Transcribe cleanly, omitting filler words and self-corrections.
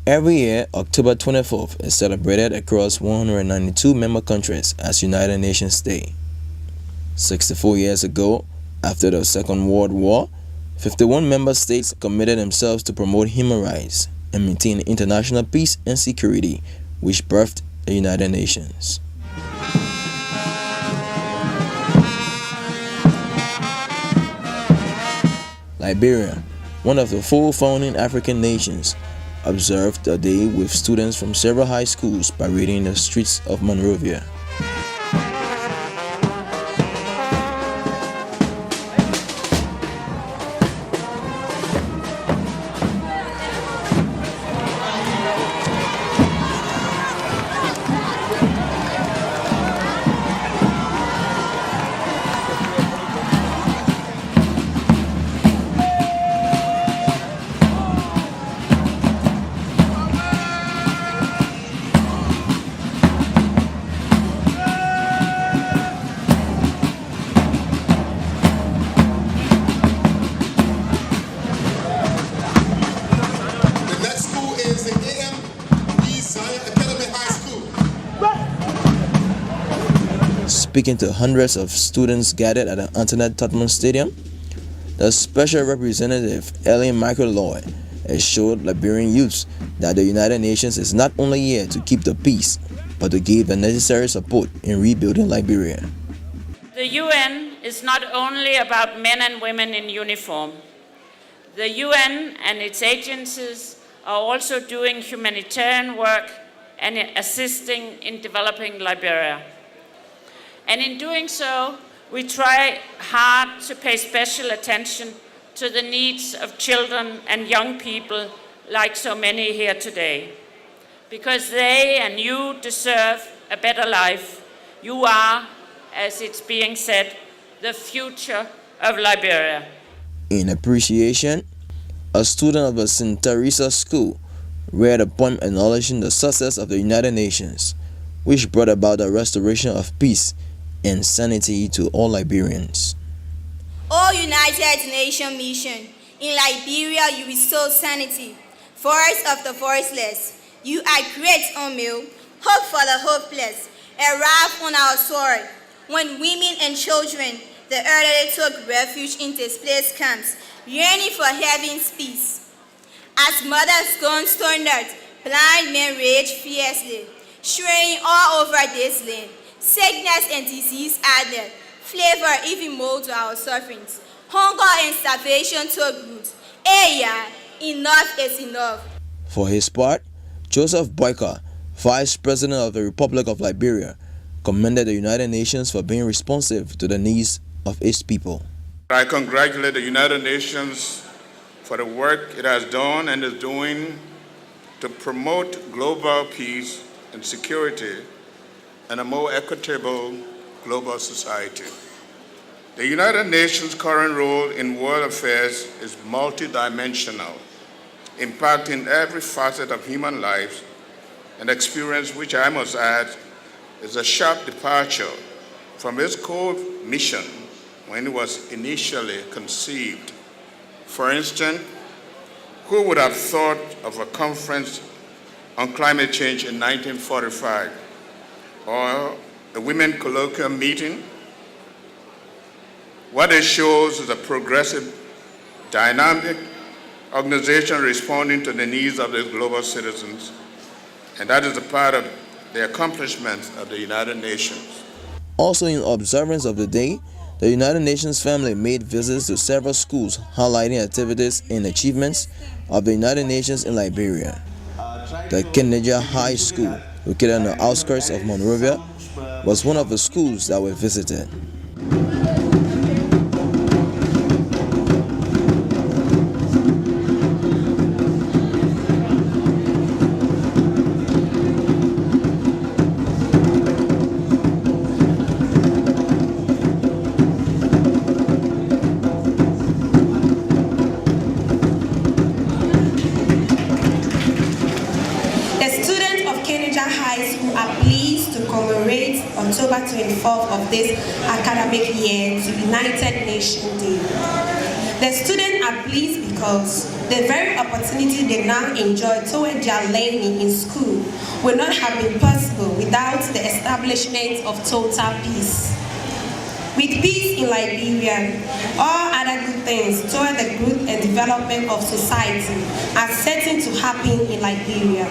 Every year, October 24th is celebrated across 192 member countries as United Nations Day. 64 years ago, after the Second World War, 51 member states committed themselves to promote human rights and maintain international peace and security, which birthed the United Nations. Liberia, one of the 4 founding African nations, observed the day with students from several high schools parading the streets of Monrovia. Speaking to hundreds of students gathered at the Antoinette Totman Stadium, the special representative Ellen Lloyd assured Liberian youths that the United Nations is not only here to keep the peace, but to give the necessary support in rebuilding Liberia. The UN is not only about men and women in uniform. The UN and its agencies are also doing humanitarian work and assisting in developing Liberia. And in doing so, we try hard to pay special attention to the needs of children and young people like so many here today. Because they and you deserve a better life. You are, as it's being said, the future of Liberia. In appreciation, a student of the St. Teresa School read a poem acknowledging the success of the United Nations, which brought about the restoration of peace and sanity to all Liberians. O United Nations mission, in Liberia you restore sanity, forest of the voiceless. You are great, Omil, hope for the hopeless, a wrath on our sword. When women and children, the elderly took refuge in displaced camps, yearning for heaven's peace. As mothers gone stoned, blind men rage fiercely, straying all over this land. Sickness and disease added, flavor even more to our sufferings. Hunger and starvation took root. Yeah, enough is enough. For his part, Joseph Boyka, Vice President of the Republic of Liberia, commended the United Nations for being responsive to the needs of its people. I congratulate the United Nations for the work it has done and is doing to promote global peace and security and a more equitable global society. The United Nations' current role in world affairs is multidimensional, impacting every facet of human life, an experience which I must add is a sharp departure from its core mission when it was initially conceived. For instance, who would have thought of a conference on climate change in 1945? Or a women colloquial meeting? What it shows is a progressive, dynamic organization responding to the needs of the global citizens, and that is a part of the accomplishments of the United Nations. Also in observance of the day, the United Nations family made visits to several schools highlighting activities and achievements of the United Nations in Liberia. The Kennedia High School, located on the outskirts of Monrovia, was one of the schools that were visited. October 24th of this academic year to United Nations Day. The students are pleased because the very opportunity they now enjoy toward their learning in school would not have been possible without the establishment of total peace. With peace in Liberia, all other good things toward the growth and development of society are certain to happen in Liberia.